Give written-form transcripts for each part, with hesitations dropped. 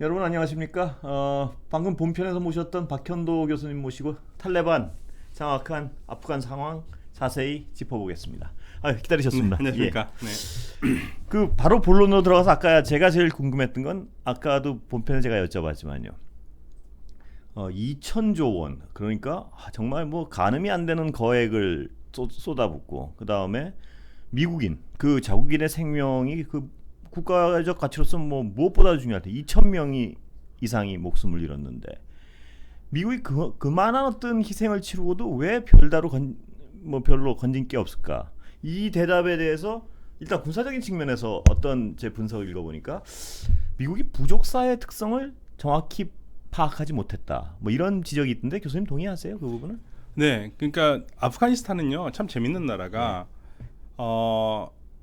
여러분 안녕하십니까? 방금 본편에서 모셨던 박현도 교수님 모시고 탈레반 장악한 아프간 상황 자세히 짚어보겠습니다. 기다리셨습니다. 안녕하십니까. 예. 네. 그 바로 본론으로 들어가서 아까 제가 제일 궁금했던 건 아까도 본편에 제가 여쭤봤지만요. 2천조 원 그러니까 정말 뭐 가늠이 안 되는 거액을 쏟아붓고 그 다음에 미국인 그 자국인의 생명이 그 국가적 가치로서 뭐 무엇보다 중요할 때 2천 명이 이상이 목숨을 잃었는데 미국이 그만한 어떤 희생을 치르고도 왜 별로 건진 게 없을까? 이 대답에 대해서 일단 군사적인 측면에서 어떤 제 분석을 읽어보니까 미국이 부족사의 특성을 정확히 파악하지 못했다. 뭐 이런 지적이 있던데 교수님 동의하세요? 그 부분은? 네, 그러니까 아프가니스탄은요 참 재밌는 나라가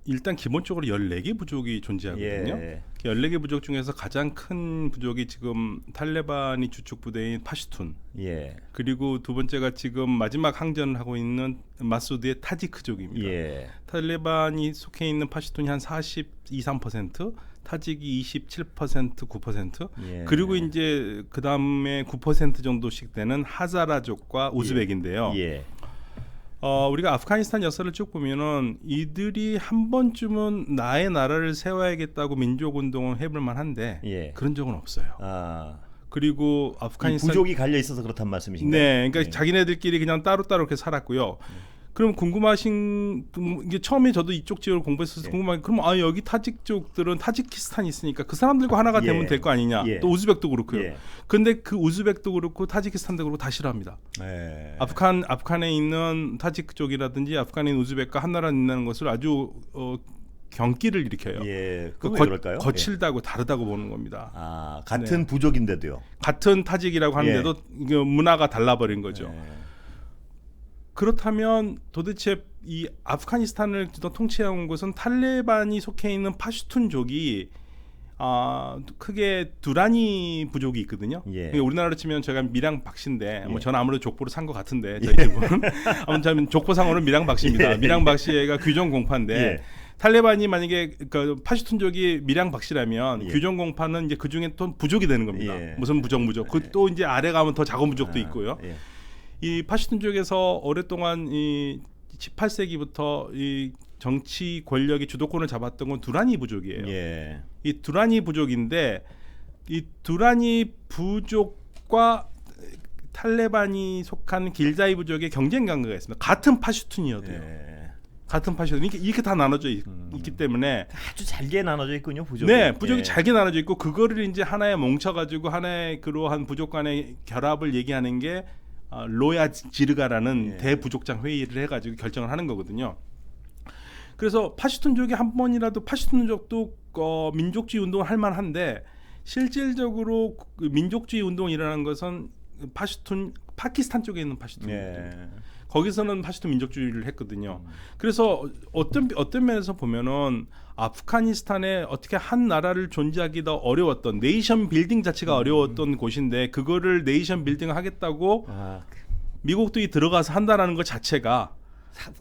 일단 기본적으로 14개 부족이 존재하거든요. 예. 그 14개 부족 중에서 가장 큰 부족이 지금 탈레반이 주축 부대인 파슈툰. 예. 그리고 두 번째가 지금 마지막 항전을 하고 있는 마수드의 타지크족입니다. 예. 탈레반이 속해 있는 파슈툰이 한 42~3%, 타직이 27%, 9%. 예. 그리고 이제 그 다음에 9% 정도씩 되는 하자라족과 우즈벡인데요. 예. 우리가 아프가니스탄 역사를 쭉 보면은 이들이 한 번쯤은 나의 나라를 세워야겠다고 민족 운동을 해볼 만한데 예. 그런 적은 없어요. 그리고 아프가니스탄 부족이 갈려 있어서 그렇단 말씀이신가요? 네, 그러니까 자기네들끼리 그냥 따로따로 이렇게 살았고요. 그럼 궁금하신 이게 처음에 저도 이쪽 지역을 공부했어서 궁금한 그럼 여기 타직 쪽들은 타지키스탄이 있으니까 그 사람들과 하나가 되면 될 거 아니냐. 또 우즈벡도 그렇고요. 근데 그 우즈벡도 그렇고 타지키스탄도 그렇고 다 싫어합니다. 아프간에 있는 타지크 쪽이라든지 아프간에 있는 우즈벡과 한 나라에 있는 것을 아주 경기를 일으켜요. 그 그럴까요? 거칠다고 다르다고 보는 겁니다. 같은 부족인데도요. 같은 타직이라고 하는데도 문화가 달라버린 거죠. 그렇다면 도대체 이 아프가니스탄을 통치해온 것은 탈레반이 속해 있는 파슈툰족이 크게 두라니 부족이 있거든요. 우리나라로 치면 제가 미랑 박씨인데 뭐 저는 아무래도 족보를 산 것 같은데 저희 집은 아무튼 족보상으로는 미랑 박씨입니다. 미랑 박씨가 규정 공파인데 탈레반이 만약에 그 파슈툰족이 미랑 박씨라면 규정 공파는 이제 그 중에 또 부족이 되는 겁니다. 무슨 부족. 그 또 이제 아래 가면 더 작은 부족도 있고요. 이 파슈툰 쪽에서 오랫동안 이 18세기부터 이 정치 권력의 주도권을 잡았던 건 두라니 부족이에요. 이 두라니 부족인데 이 두라니 부족과 탈레반이 속한 길자이 부족의 경쟁 관계가 있습니다. 같은 파슈툰이어도요. 같은 파슈툰 이렇게 다 나눠져 있기 때문에 아주 잘게 나눠져 있군요. 부족이. 네, 부족이 잘게 나눠져 있고 그거를 이제 하나에 뭉쳐가지고 하나의 그러한 부족 간의 결합을 얘기하는 게 로야 지르가라는 대부족장 회의를 해가지고 결정을 하는 거거든요. 그래서 파슈툰족이 한 번이라도 파슈툰족도 민족주의 운동을 할 만한데 실질적으로 그 민족주의 운동이 일어나는 것은 파키스탄 쪽에 있는 파슈툰 거기서는 파슈툰 민족주의를 했거든요. 그래서 어떤 면에서 보면은 아프가니스탄에 어떻게 한 나라를 존재하기 더 어려웠던 네이션 빌딩 자체가 어려웠던 곳인데 그거를 네이션 빌딩을 하겠다고 미국도 들어가서 한다라는 것 자체가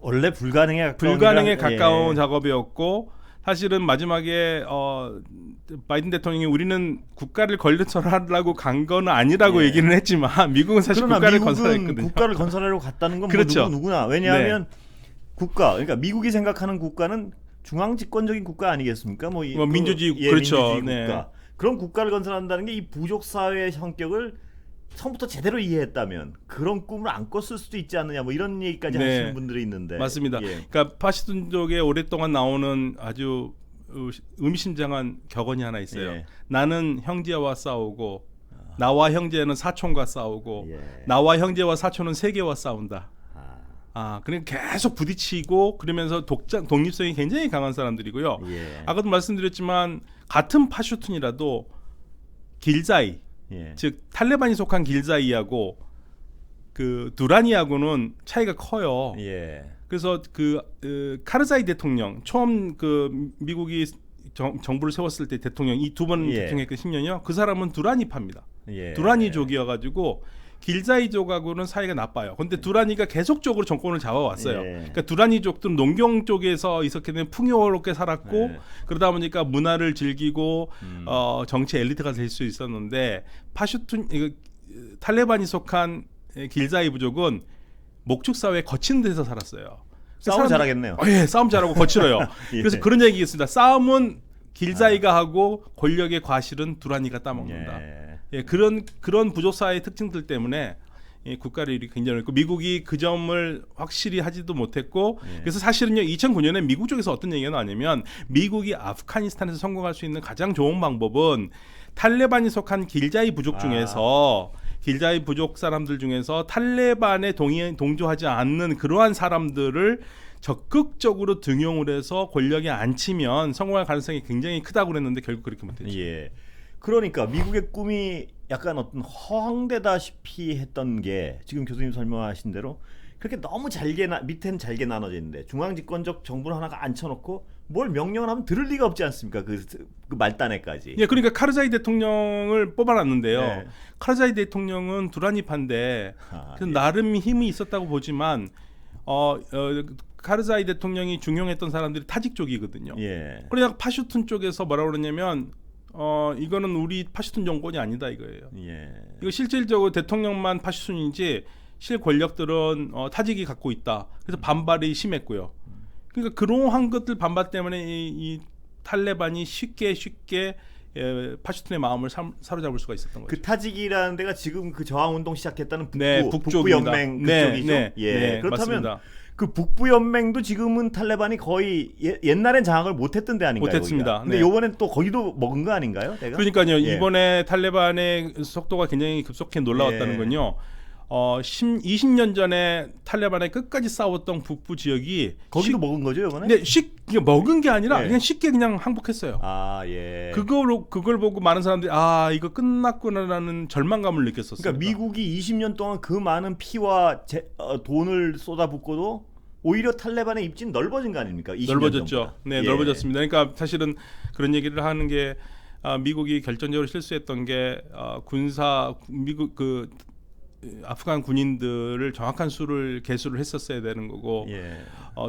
원래 불가능에 가까운 작업이었고 사실은 마지막에 바이든 대통령이 우리는 국가를 건설하려고 간 건 아니라고 얘기는 했지만 미국은 사실 국가를 건설했거든요. 국가를 건설하려고 갔다는 건 그렇죠. 뭐 누구나 왜냐하면 그러니까 미국이 생각하는 국가는 중앙 집권적인 국가 아니겠습니까? 뭐 민주주의 그렇죠. 민주주의 국가. 그런 국가를 건설한다는 게 이 부족 사회의 성격을 처음부터 제대로 이해했다면 그런 꿈을 안 꿨을 수도 있지 않느냐 뭐 이런 얘기까지 하시는 분들이 있는데 맞습니다. 그러니까 파시tun족에 오랫동안 나오는 아주 의미심장한 격언이 하나 있어요. 나는 형제와 싸우고 나와 형제는 사촌과 싸우고 나와 형제와 사촌은 세계와 싸운다. 그러니까 계속 부딪히고 그러면서 독립성이 굉장히 강한 사람들이고요. 아까도 말씀드렸지만 같은 파슈툰이라도 길자이 즉 탈레반이 속한 길자이하고 그 두라니하고는 차이가 커요. 그래서 카르자이 대통령 처음 그 미국이 정부를 세웠을 때 대통령 이 두 번 대통령했던 10년이요. 그 사람은 두라니파입니다. 두라니족이어가지고 길자이족하고는 사이가 나빠요. 근데 두라니가 계속적으로 정권을 잡아왔어요. 예. 그러니까 두라니족들은 농경 쪽에서 있었기 때문에 풍요롭게 살았고 예. 그러다 보니까 문화를 즐기고 정치 엘리트가 될 수 있었는데 탈레반이 속한 길자이 부족은 목축 사회 거친 데서 살았어요. 싸움 잘하겠네요. 예, 싸움 잘하고 거칠어요. 예. 그래서 그런 얘기 있습니다. 싸움은 길자이가 하고 권력의 과실은 두라니가 따먹는다. 예, 그런 부족 사회의 특징들 때문에 국가를 이렇게 굉장히 했고 미국이 그 점을 확실히 하지도 못했고 그래서 사실은요 2009년에 미국 쪽에서 어떤 얘기가 나냐면 미국이 아프가니스탄에서 성공할 수 있는 가장 좋은 방법은 탈레반이 속한 길자이 부족 중에서 길자이 부족 사람들 중에서 탈레반에 동조하지 않는 그러한 사람들을 적극적으로 등용을 해서 권력에 앉히면 성공할 가능성이 굉장히 크다고 그랬는데 결국 그렇게 못했죠. 예. 그러니까 미국의 꿈이 약간 어떤 허황되다시피 했던 게 지금 교수님 설명하신 대로 그렇게 너무 밑에는 잘게 나눠져 있는데 중앙 집권적 정부를 하나가 앉혀놓고 뭘 명령을 하면 들을 리가 없지 않습니까? 그 말단에까지. 예, 그러니까 카르자이 대통령을 뽑아놨는데요. 네. 카르자이 대통령은 두라니파인데 예. 나름 힘이 있었다고 보지만 카르자이 대통령이 중용했던 사람들이 타직 쪽이거든요. 예. 그러니까 파슈툰 쪽에서 뭐라고 그러냐면 이거는 우리 파슈툰 정권이 아니다 이거예요. 예. 이거 실질적으로 대통령만 파슈툰인지 실 권력들은 타직이 갖고 있다. 그래서 반발이 심했고요. 그러니까 그러한 것들 반발 때문에 이 탈레반이 쉽게 파슈툰의 마음을 사로잡을 수가 있었던 거죠. 그 타직이라는 데가 지금 그 저항 운동 시작했다는 북쪽입니다. 연맹 그쪽이죠. 예. 그렇다면 맞습니다. 그 북부 연맹도 지금은 탈레반이 거의 옛날엔 장악을 못했던 데 아닌가요? 못했습니다. 거기가? 근데 요번엔 또 거기도 먹은 거 아닌가요? 내가? 그러니까요. 예. 이번에 탈레반의 속도가 굉장히 급속히 놀라웠다는 건요. 20년 전에 탈레반에 끝까지 싸웠던 북부 지역이 거기도 먹은 거죠, 이번에? 근데 먹은 게 아니라 예. 그냥 쉽게 그냥 항복했어요. 아, 예. 그걸 보고 많은 사람들이 이거 끝났구나라는 절망감을 느꼈었어요. 그러니까 미국이 20년 동안 그 많은 피와 돈을 쏟아붓고도 오히려 탈레반의 입지는 넓어진 거 아닙니까? 20년 넓어졌죠. 전보다. 네, 예. 넓어졌습니다. 그러니까 사실은 그런 얘기를 하는 게 미국이 결정적으로 실수했던 게 미국 아프간 군인들을 정확한 개수를 했었어야 되는 거고 예.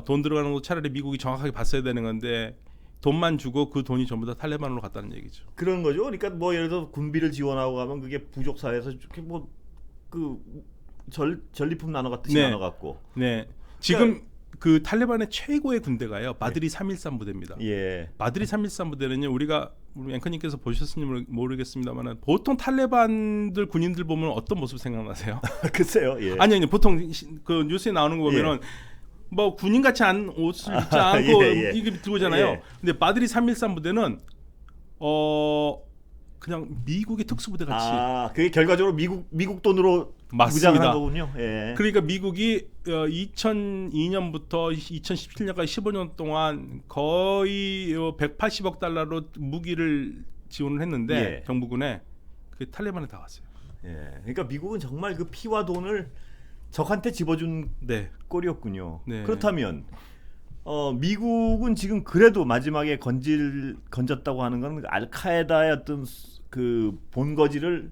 돈 들어가는 거 차라리 미국이 정확하게 봤어야 되는 건데 돈만 주고 그 돈이 전부 다 탈레반으로 갔다는 얘기죠. 그런 거죠. 그러니까 뭐 예를 들어 군비를 지원하고 가면 그게 부족 사회에서 이렇게 뭐 그 전리품 나눠 갖듯이 나눠 갖고. 네. 지금 그 탈레반의 최고의 군대가요. 마드리 313 부대입니다. 예. 마드리 313 부대는요. 우리 앵커님께서 보셨는지 모르겠습니다만 보통 탈레반들 군인들 보면 어떤 모습 생각나세요? 글쎄요. 예. 아니 보통 그 뉴스에 나오는 거 보면은 뭐 군인 같이 옷을 입지 않고 이게 들어오잖아요. 예. 근데 마드리 313 부대는 그냥 미국의 특수부대 같이. 그게 결과적으로 미국 돈으로 맞습니다. 무장한 거군요. 예. 그러니까 미국이 2002년부터 2017년까지 15년 동안 거의 180억 달러로 무기를 지원을 했는데 정부군에 그 탈레반에 다 왔어요. 예. 그러니까 미국은 정말 그 피와 돈을 적한테 집어준 꼴이었군요. 네. 그렇다면 미국은 지금 그래도 마지막에 건졌다고 하는 건 알카에다의 어떤 그 본거지를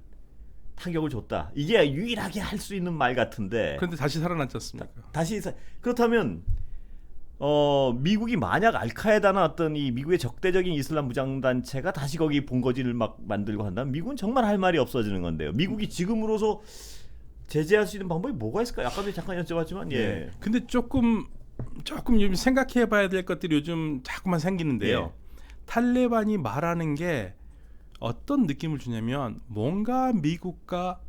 타격을 줬다. 이게 유일하게 할 수 있는 말 같은데. 그런데 다시 살아났지 않습니까? 그렇다면 미국이 만약 알카에다나 어떤 이 미국의 적대적인 이슬람 무장 단체가 다시 거기 본거지를 막 만들고 한다면 미국은 정말 할 말이 없어지는 건데요. 미국이 지금으로서 제재할 수 있는 방법이 뭐가 있을까요? 아까도 잠깐 여쭤봤지만 예. 근데 조금 요즘 생각해봐야 될 것들이 요즘 자꾸만 생기는데요. 탈레반이 말하는 게 어떤 느낌을 주냐면 뭔가 미국과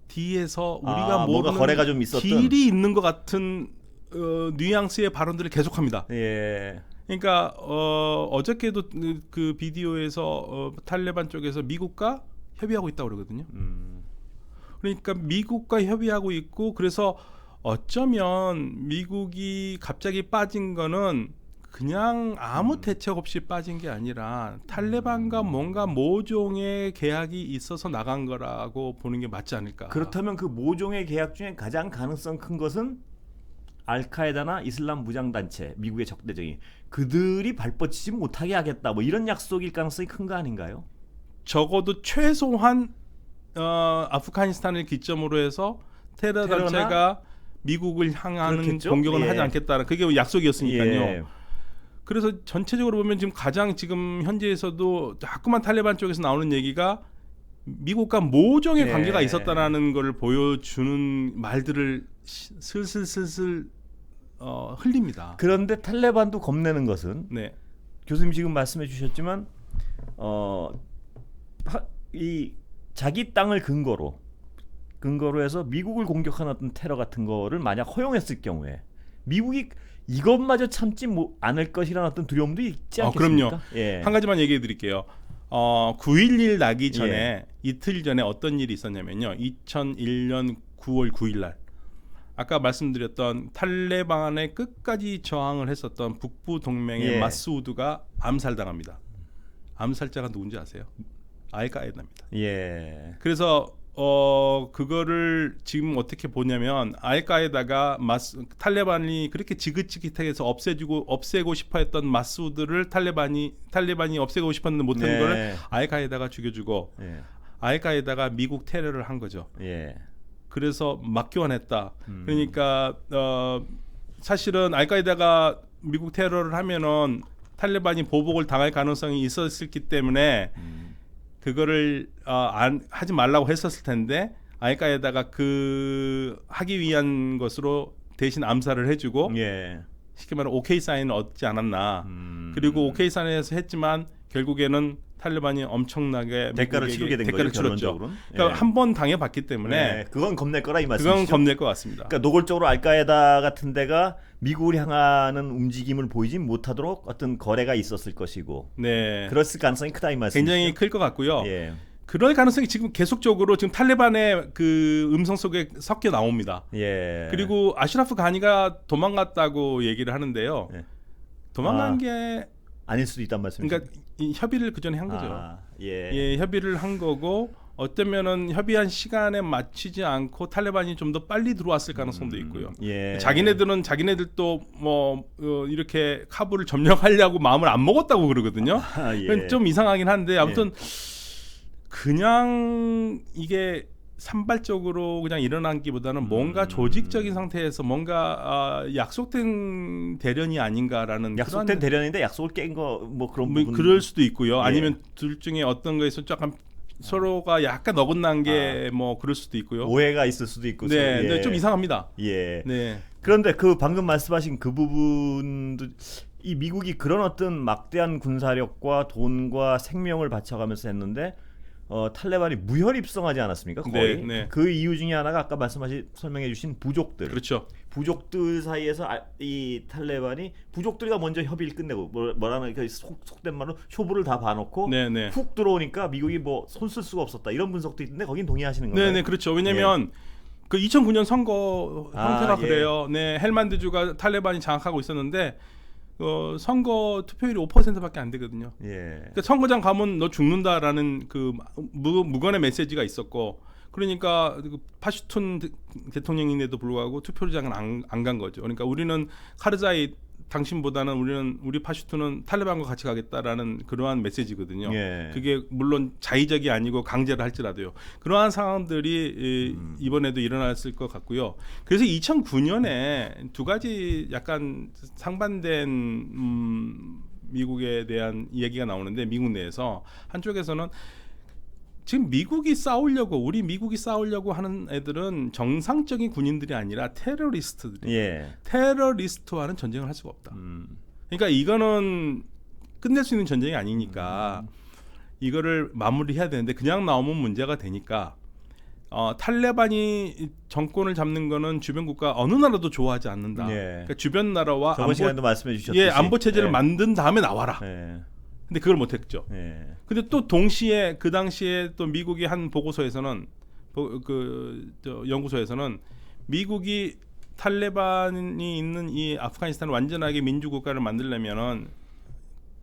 뒤에서 우리가 모르는 거래가 좀 있었던 딜이 있는 것 같은 뉘앙스의 발언들을 계속합니다. 예. 그러니까 어저께도 그 비디오에서 탈레반 쪽에서 미국과 협의하고 있다고 그러거든요. 그러니까 미국과 협의하고 있고 그래서 어쩌면 미국이 갑자기 빠진 거는 그냥 아무 대책 없이 빠진 게 아니라 탈레반과 뭔가 모종의 계약이 있어서 나간 거라고 보는 게 맞지 않을까. 그렇다면 그 모종의 계약 중에 가장 가능성 큰 것은 알카에다나 이슬람 무장단체, 미국의 적대적인 그들이 발뻗치지 못하게 하겠다 뭐 이런 약속일 가능성이 큰 거 아닌가요? 적어도 최소한 아프가니스탄을 기점으로 해서 테러 테러나? 단체가 미국을 향하는 그렇겠죠? 공격은 예. 하지 않겠다는 그게 약속이었으니까요. 예. 그래서 전체적으로 보면 지금 가장 지금 현재에서도 자꾸만 탈레반 쪽에서 나오는 얘기가 미국과 모종의 예. 관계가 있었다라는 걸 보여주는 말들을 슬슬 흘립니다. 그런데 탈레반도 겁내는 것은 네, 교수님 지금 말씀해 주셨지만 이 자기 땅을 근거로 해서 미국을 공격하는 어떤 테러 같은 거를 만약 허용했을 경우에 미국이 이것마저 참지 않을 것이라는 어떤 두려움도 있지 않겠습니까? 그럼요. 예. 한 가지만 얘기해 드릴게요. 9.11 나기 전에 이틀 전에 어떤 일이 있었냐면요. 2001년 9월 9일 날 아까 말씀드렸던 탈레반에 끝까지 저항을 했었던 북부 동맹의 마스우드가 암살당합니다. 암살자가 누군지 아세요? 알카에다입니다. 예. 그래서 그거를 지금 어떻게 보냐면 알카에다가 탈레반이 그렇게 지긋지긋해서 없애고 싶어했던 마스우드를 탈레반이 없애고 싶었는데 못한 거를 알카에다가 죽여주고 알카에다가 미국 테러를 한 거죠. 예. 그래서 막교환했다. 그러니까 사실은 알카에다가 미국 테러를 하면은 탈레반이 보복을 당할 가능성이 있었기 때문에 그거를 하지 말라고 했었을 텐데 알카에다가 그 하기 위한 것으로 대신 암살을 해주고 쉽게 말하면 오케이 사인을 얻지 않았나. 그리고 오케이 사인에서 했지만 결국에는 탈레반이 엄청나게 대가를 치르게 된 거죠. 치렀죠. 그러니까 한 번 당해봤기 때문에 그건 겁낼 거라 이 말씀이시죠? 그건 겁낼 것 같습니다. 그러니까 노골적으로 알카에다 같은 데가 미국을 향하는 움직임을 보이지 못하도록 어떤 거래가 있었을 것이고 그랬을 가능성이 크다 이 말씀이시죠? 굉장히 클 것 같고요. 그럴 가능성이 지금 계속적으로 지금 탈레반의 그 음성 속에 섞여 나옵니다. 그리고 아슈라프 가니가 도망갔다고 얘기를 하는데요. 도망간 게 아닐 수도 있단 말씀이죠. 그러니까 이 협의를 그 전에 한 거죠. 협의를 한 거고 어쩌면은 협의한 시간에 맞추지 않고 탈레반이 좀 더 빨리 들어왔을 가능성도 있고요. 자기네들도 뭐 이렇게 카불을 점령하려고 마음을 안 먹었다고 그러거든요. 좀 이상하긴 한데 아무튼 그냥 이게 산발적으로 그냥 일어난기보다는 뭔가 조직적인 상태에서 뭔가 약속된 대련이 아닌가라는 약속된 대련인데 약속을 깬 거 뭐 그런 부분 그럴 수도 있고요. 아니면 둘 중에 어떤 거에서 약간 서로가 약간 어긋난 게 뭐 그럴 수도 있고요. 오해가 있을 수도 있고. 네, 좀 이상합니다. 그런데 그 방금 말씀하신 그 부분도 이 미국이 그런 어떤 막대한 군사력과 돈과 생명을 바쳐가면서 했는데 탈레반이 무혈 입성하지 않았습니까? 거의. 그 이유 중에 하나가 아까 설명해주신 부족들. 그렇죠. 부족들 사이에서 이 탈레반이 부족들과 먼저 협의를 끝내고 뭐라는 그 속된 말로 쇼부를 다 봐놓고 훅 들어오니까 미국이 뭐 손 쓸 수가 없었다 이런 분석도 있는데 거긴 동의하시는 건가요? 네, 그렇죠. 왜냐하면 그 2009년 선거 형태가 그래요. 헬만드주가 탈레반이 장악하고 있었는데. 선거 투표율이 5%밖에 안 되거든요. 그러니까 선거장 가면 너 죽는다라는 그 무관의 메시지가 있었고, 그러니까 파슈툰 대통령인데도 불구하고 투표장은 안 간 거죠. 그러니까 우리는 카르자이 당신보다는 우리 파슈툰은 탈레반과 같이 가겠다라는 그러한 메시지거든요. 그게 물론 자의적이 아니고 강제를 할지라도요. 그러한 상황들이 이번에도 일어났을 것 같고요. 그래서 2009년에 두 가지 약간 상반된 미국에 대한 이야기가 나오는데 미국 내에서 한쪽에서는 지금 우리 미국이 싸우려고 하는 애들은 정상적인 군인들이 아니라 테러리스트들이 테러리스트와는 전쟁을 할 수가 없다. 그러니까 이거는 끝낼 수 있는 전쟁이 아니니까 이거를 마무리해야 되는데 그냥 나오면 문제가 되니까 탈레반이 정권을 잡는 거는 주변 국가 어느 나라도 좋아하지 않는다. 그러니까 주변 나라와 저번 시간에도 말씀해 주셨듯이 안보 체제를 만든 다음에 나와라. 근데 그걸 못했죠. 근데 또 동시에 그 당시에 또 미국이 한 보고서에서는 연구소에서는 미국이 탈레반이 있는 이 아프가니스탄을 완전하게 민주국가를 만들려면은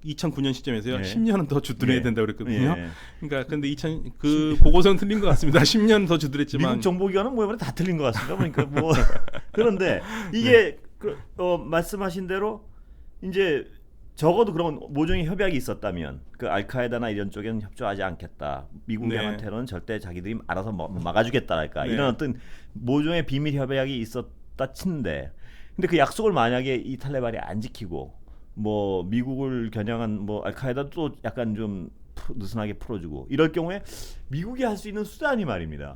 2009년 시점에서요 10년은 더 주둔해야 된다고 그랬거든요. 그러니까 근데 그 보고서는 틀린 것 같습니다. 10년 더 주둔했지만 미국 정보기관은 뭐 다 틀린 것 같습니다. 그러니까 뭐 그런데 이게 말씀하신 대로 이제 적어도 그런 모종의 협약이 있었다면 그 알카에다나 이런 쪽에는 협조하지 않겠다. 미국이 향한 테러는 절대 자기들이 알아서 막아주겠다랄까. 네. 이런 어떤 모종의 비밀 협약이 있었다 친데, 근데 그 약속을 만약에 이 탈레반이 안 지키고 뭐 미국을 겨냥한 뭐 알카에다도 또 약간 좀 느슨하게 풀어주고 이럴 경우에 미국이 할 수 있는 수단이 말입니다.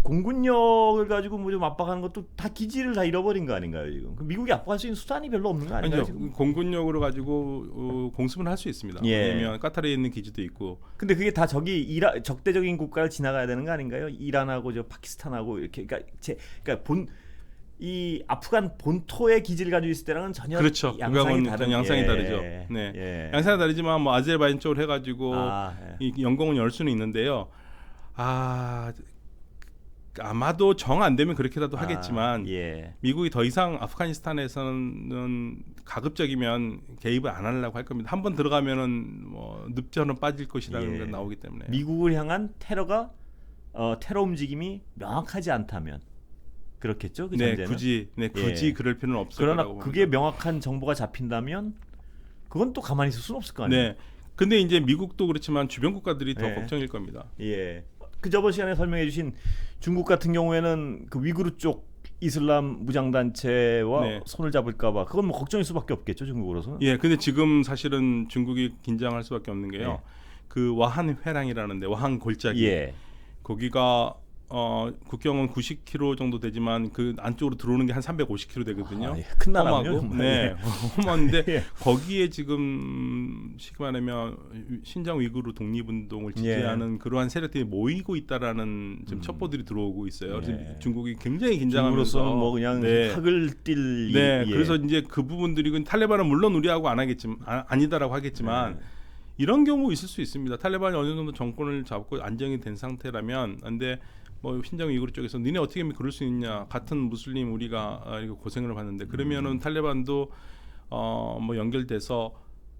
공군력을 가지고 뭐 좀 압박하는 것도 다 기지를 다 잃어버린 거 아닌가요 지금? 미국이 압박할 수 있는 수단이 별로 없는 거 아닌가요? 아니죠. 지금? 공군력으로 가지고 공습은 할 수 있습니다. 예. 왜냐하면 카타르에 있는 기지도 있고. 근데 그게 다 적대적인 국가를 지나가야 되는 거 아닌가요? 이란하고 저 파키스탄하고 이렇게 그러니까 이 아프간 본토의 기지를 가지고 있을 때랑은 전혀 그렇죠. 양상이 다른 양상이 예. 다르죠. 네. 예. 양상이 다르지만 뭐 아제르바이잔 쪽으로 해가지고 예. 이 연공을 열 수는 있는데요. 아마도 정 안 되면 그렇게라도 하겠지만 예. 미국이 더 이상 아프가니스탄에서는 가급적이면 개입을 안 하려고 할 겁니다. 한번 들어가면은 뭐 늪전은 빠질 것이라는 예. 게 나오기 때문에. 미국을 향한 테러 움직임이 명확하지 않다면 그렇겠죠? 그 전제는. 굳이 예. 그럴 필요는 없을 그러나 거라고 그게 봅니다. 명확한 정보가 잡힌다면 그건 또 가만히 있을 수는 없을 거 아니에요. 네. 근데 이제 미국도 그렇지만 주변 국가들이 더 예. 걱정일 겁니다. 예. 그 저번 시간에 설명해주신 중국 같은 경우에는 그 위구르 쪽 이슬람 무장단체와 네. 손을 잡을까봐 그건 뭐 걱정일 수밖에 없겠죠 중국으로서는. 예, 근데 지금 사실은 중국이 긴장할 수밖에 없는 게요. 예. 그 와한 회랑이라는데 와한 골짜기. 예. 거기가 국경은 90km 정도 되지만 그 안쪽으로 들어오는 게 한 350km 되거든요. 예. 큰 나라군요. 험하고. 네, 험한데 예. 거기에 지금 쉽게 말하면 신장 위구르 독립운동을 지지하는 그러한 세력들이 모이고 있다라는 지금 첩보들이 들어오고 있어요. 그래서 예. 중국이 굉장히 긴장하면서 중국으로서는 뭐 그냥 학을 띨. 네, 예. 그래서 이제 그 부분들이 탈레반은 물론 우리하고 안 하겠지만 아니다라고 하겠지만. 이런 경우 있을 수 있습니다. 탈레반이 어느 정도 정권을 잡고 안정이 된 상태라면, 근데 뭐 신장 위구르 쪽에서 니네 어떻게 그럴 수 있냐, 같은 무슬림 우리가 이거 고생을 받는데 그러면은 탈레반도 뭐 연결돼서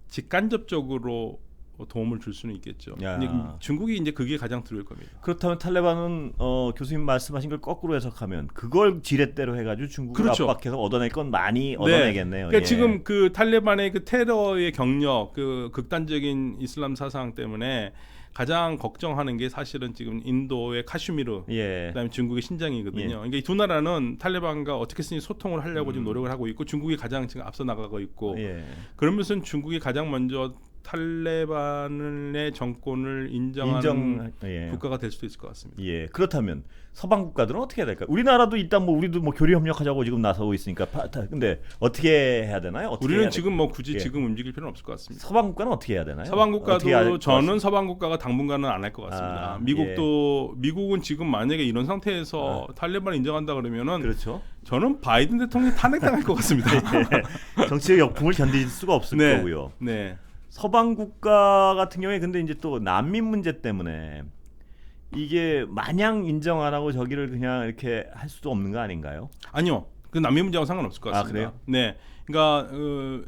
직간접적으로 도움을 줄 수는 있겠죠. 근데 중국이 이제 그게 가장 두려울 겁니다. 그렇다면 탈레반은 교수님 말씀하신 걸 거꾸로 해석하면 그걸 지렛대로 해가지고 중국을 그렇죠. 압박해서 얻어낼 건 많이 얻어내겠네요. 그러니까 예. 지금 그 탈레반의 그 테러의 경력, 그 극단적인 이슬람 사상 때문에 가장 걱정하는 게 사실은 지금 인도의 카슈미르, 예. 그다음에 중국의 신장이거든요. 예. 그러니까 이 두 나라는 탈레반과 어떻게든 소통을 하려고 지금 노력을 하고 있고 중국이 가장 지금 앞서 나가고 있고 예. 그러면서 중국이 가장 먼저 탈레반의 정권을 인정하는 예. 국가가 될 수도 있을 것 같습니다. 예. 그렇다면 서방 국가들은 어떻게 해야 될까요? 우리나라도 일단 뭐 우리도 뭐 교류 협력하자고 지금 나서고 있으니까 근데 어떻게 해야 되나요? 어떻게 우리는 해야 지금 뭐 굳이 예. 지금 움직일 필요는 없을 것 같습니다. 서방 국가는 어떻게 해야 되나요? 서방 어떻게 국가도 저는 서방 국가가 당분간은 안 할 것 같습니다. 미국은 지금 만약에 이런 상태에서 탈레반을 인정한다 그러면은 그렇죠. 저는 바이든 대통령이 탄핵당할 것 같습니다. 예. 정치적 역풍을 견딜 수가 없을 거고요. 네. 서방 국가 같은 경우에 근데 이제 또 난민 문제 때문에 이게 마냥 인정 안 하고 저기를 그냥 이렇게 할 수도 없는 거 아닌가요? 아니요. 그 난민 문제하고 상관없을 것 같습니다. 그래요? 네. 그러니까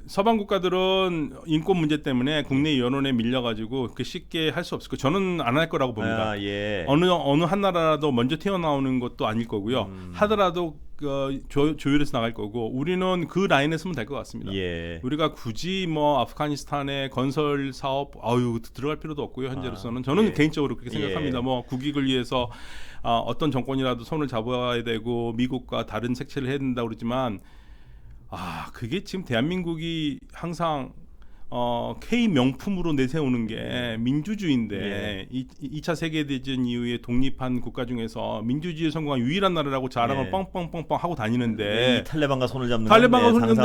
서방 국가들은 인권 문제 때문에 국내 여론에 밀려가지고 그렇게 쉽게 할 수 없을 거. 저는 안 할 거라고 봅니다. 예. 어느 한 나라라도 먼저 튀어나오는 것도 아닐 거고요. 하더라도 조율해서 나갈 거고 우리는 그 라인에 서면 될 것 같습니다. 예. 우리가 굳이 뭐 아프가니스탄의 건설 사업 들어갈 필요도 없고요. 현재로서는 저는 개인적으로 그렇게 생각합니다. 뭐 국익을 위해서 어떤 정권이라도 손을 잡아야 되고 미국과 다른 색채를 해야 된다고 그러지만 그게 지금 대한민국이 항상 K 명품으로 내세우는 게 민주주의인데 2차 세계대전 이후에 독립한 국가 중에서 민주주의에 성공한 유일한 나라라고 자랑을 뻥뻥뻥뻥 하고 다니는데 이 탈레반과 손을 잡는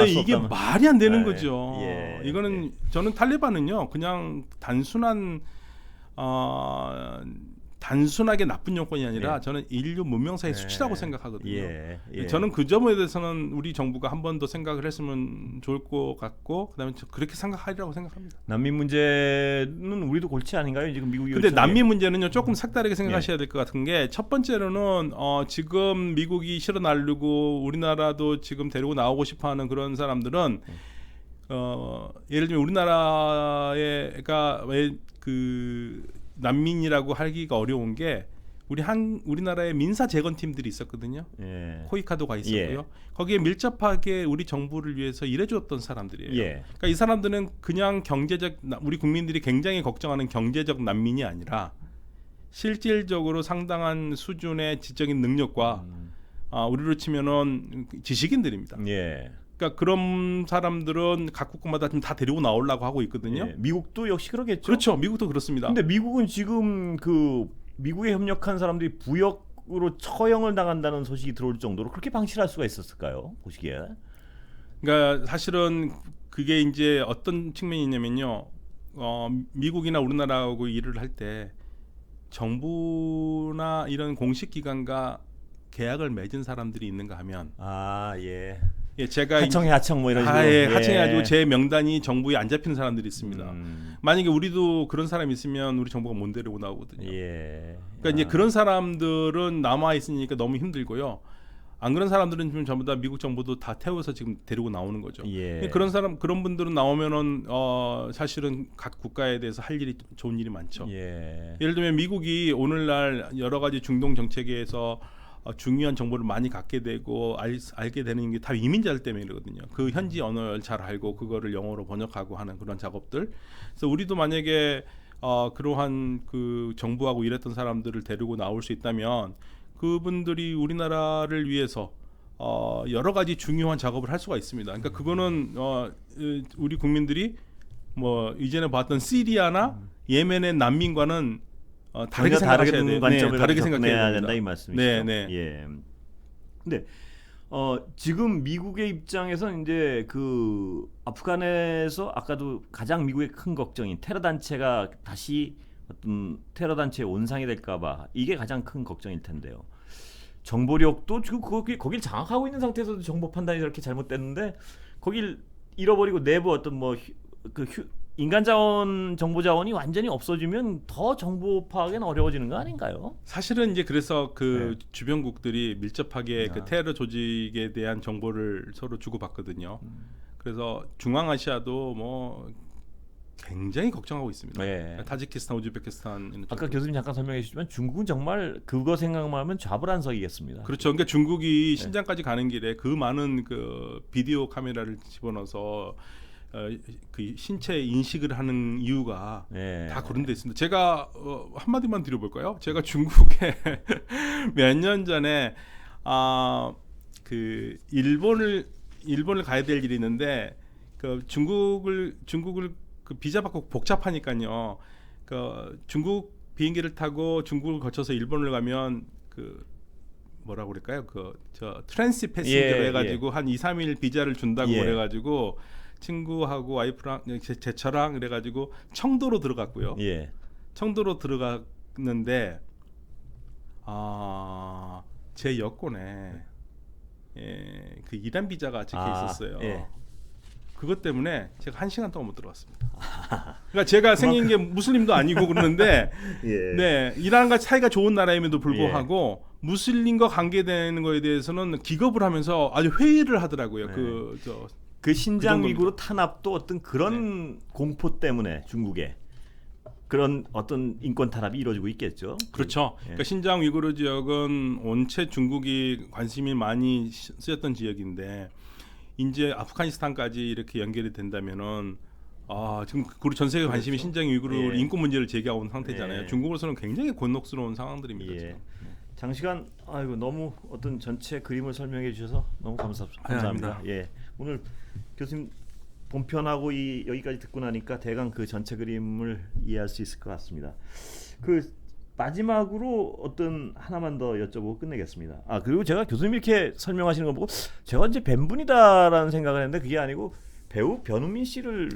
이게 말이 안 되는 거죠. 예. 이거는 저는 탈레반은요 그냥 단순하게 나쁜 정권이 아니라 저는 인류 문명사의 수치라고 생각하거든요. 저는 그 점에 대해서는 우리 정부가 한 번 더 생각을 했으면 좋을 것 같고 그다음에 그렇게 생각하리라고 생각합니다. 난민 문제는 우리도 골치 아닌가요? 지금 미국이. 근데 난민 문제는요 조금 색다르게 생각하셔야 될 것 같은 게 첫 번째로는 지금 미국이 실어 날르고 우리나라도 지금 데리고 나오고 싶어하는 그런 사람들은 예를 들면 우리나라가 왜 그 난민이라고 하기가 어려운 게 우리나라에 민사 재건 팀들이 있었거든요. 예. 코이카도가 있었고요. 예. 거기에 밀접하게 우리 정부를 위해서 일해줬던 사람들이에요. 예. 그러니까 이 사람들은 그냥 우리 국민들이 굉장히 걱정하는 경제적 난민이 아니라 실질적으로 상당한 수준의 지적인 능력과 우리로 치면은 지식인들입니다. 예. 그러니까 그런 사람들은 각 국가마다 좀 다 데리고 나오려고 하고 있거든요. 예. 미국도 역시 그러겠죠. 그렇죠. 미국도 그렇습니다. 근데 미국은 지금 그 미국에 협력한 사람들이 부역으로 처형을 당한다는 소식이 들어올 정도로 그렇게 방치할 수가 있었을까요? 보시기에. 그러니까 사실은 그게 이제 어떤 측면이 있냐면요. 미국이나 우리나라하고 일을 할 때 정부나 이런 공식 기관과 계약을 맺은 사람들이 있는가 하면 예. 예, 제가 하청 뭐 이런 식으로. 예, 하청해가지고 제 명단이 정부에 안 잡히는 사람들이 있습니다. 음. 만약에 우리도 그런 사람이 있으면 우리 정부가 못 데리고 나오거든요. 예. 그러니까 이제 그런 사람들은 남아 있으니까 너무 힘들고요. 안 그런 사람들은 좀 전부 다 미국 정부도 다 태워서 지금 데리고 나오는 거죠. 예. 그런 분들은 나오면은 사실은 각 국가에 대해서 할 일이 좋은 일이 많죠. 예. 예를 들면 미국이 오늘날 여러 가지 중동 정책에서 중요한 정보를 많이 갖게 되고 알게 되는 게 다 이민자들 때문이거든요. 그 현지 언어를 잘 알고 그거를 영어로 번역하고 하는 그런 작업들. 그래서 우리도 만약에 그러한 그 정부하고 일했던 사람들을 데리고 나올 수 있다면 그분들이 우리나라를 위해서 여러 가지 중요한 작업을 할 수가 있습니다. 그러니까 그거는 우리 국민들이 뭐 이전에 봤던 시리아나 예멘의 난민과는 다르게 생각하셔야 돼요. 관점을 다르게 생각해야 된다 이 말씀이시죠. 네. 예. 근데 지금 미국의 입장에서 이제 그 아프간에서 아까도 가장 미국의 큰 걱정인 테러 단체가 다시 어떤 테러 단체의 온상이 될까봐 이게 가장 큰 걱정일 텐데요. 정보력도 지금 거길 장악하고 있는 상태에서도 정보 판단이 저렇게 잘못됐는데 거길 잃어버리고 내부 어떤 인간 자원, 정보 자원이 완전히 없어지면 더 정보 파악에는 어려워지는 거 아닌가요? 사실은 이제 그래서 그 주변국들이 밀접하게 그 테러 조직에 대한 정보를 서로 주고받거든요. 그래서 중앙아시아도 뭐 굉장히 걱정하고 있습니다. 타지키스탄, 우즈베키스탄. 아까 교수님 잠깐 설명해 주시지만 중국은 정말 그거 생각만 하면 좌불안석이겠습니다. 그렇죠. 그러니까 중국이 신장까지 가는 길에 그 많은 그 비디오 카메라를 집어넣어서 그 신체 인식을 하는 이유가 다 그런 데 있습니다. 제가 한마디만 드려볼까요? 제가 중국에 몇 년 전에 그 일본을 가야 될 일이 있는데 그 중국을 그 비자 받고 복잡하니까요. 그 중국 비행기를 타고 중국을 거쳐서 일본을 가면 그 뭐라고 그럴까요? 저 트랜시 패신저로 해가지고 한 2-3일 비자를 준다고 그래가지고 친구하고 와이프랑 제 차랑 그래가지고 청도로 들어갔고요. 청도로 들어갔는데 제 여권에 그 이란 비자가 적혀 있었어요. 그것 때문에 제가 1시간 동안 못 들어갔습니다. 그러니까 제가 생긴 게 무슬림도 아니고 그러는데 네, 이란과 사이가 좋은 나라임에도 불구하고 무슬림과 관계되는 거에 대해서는 기겁을 하면서 아주 회의를 하더라고요. 그 신장 위구르 탄압도 어떤 그런 공포 때문에 중국에 그런 어떤 인권 탄압이 이루어지고 있겠죠. 그렇죠. 그러니까 신장 위구르 지역은 원체 중국이 관심이 많이 쓰였던 지역인데 이제 아프가니스탄까지 이렇게 연결이 된다면은 지금 우리 전 세계 관심이 신장 위구르 인권 문제를 제기하고 있는 상태잖아요. 중국으로서는 굉장히 곤혹스러운 상황들입니다. 지금. 장시간 너무 어떤 전체 그림을 설명해 주셔서 너무 감사합니다. 오늘 교수님 본편하고 여기까지 듣고 나니까 대강 그 전체 그림을 이해할 수 있을 것 같습니다. 그 마지막으로 어떤 하나만 더 여쭤보고 끝내겠습니다. 그리고 제가 교수님 이렇게 설명하시는 거 보고 제가 이제 뵌 분이다라는 생각을 했는데 그게 아니고 배우 변우민 씨를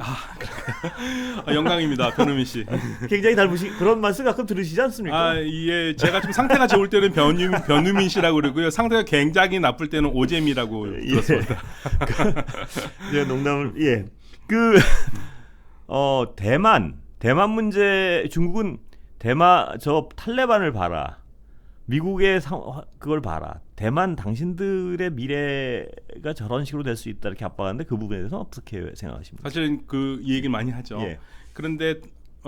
영광입니다. 변우민 씨. 굉장히 닮으신 그런 말씀 가끔 들으시지 않습니까? 제가 좀 상태가 좋을 때는 변우민 씨라고 그러고요. 상태가 굉장히 나쁠 때는 오잼이라고 들었습니다. 농담을 대만 문제 중국은 저 탈레반을 봐라. 미국의 그걸 봐라. 대만 당신들의 미래가 저런 식으로 될 수 있다 이렇게 압박하는데 그 부분에 대해서 어떻게 생각하십니까? 사실 이 얘기를 많이 하죠. 그런데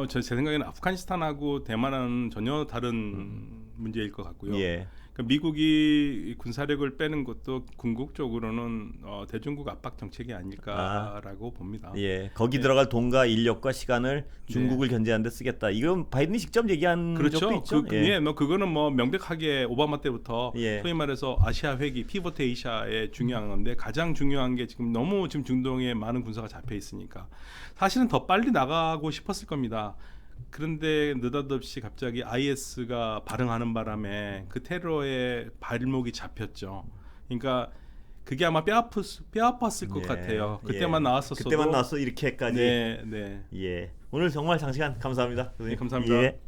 제 생각에는 아프가니스탄하고 대만은 전혀 다른 문제일 것 같고요. 예. 그러니까 미국이 군사력을 빼는 것도 궁극적으로는 대중국 압박 정책이 아닐까라고 봅니다. 예, 거기 들어갈 돈과 인력과 시간을 중국을 견제하는 데 쓰겠다. 이건 바이든이 직접 얘기한 그렇죠. 적도 있죠. 뭐 그거는 뭐 명백하게 오바마 때부터 소위 말해서 아시아 회귀, 피보트 에이시아에 중요한 건데 가장 중요한 게 지금 너무 지금 중동에 많은 군사가 잡혀 있으니까 사실은 더 빨리 나가고 싶었을 겁니다. 그런데 느닷없이 갑자기 IS가 발흥하는 바람에 그 테러의 발목이 잡혔죠. 그러니까 그게 아마 뼈 아팠을 것 같아요. 그때만 나왔었어도. 그때만 나왔어 이렇게까지. 네. 예. 오늘 정말 장시간 감사합니다. 네, 감사합니다. 예.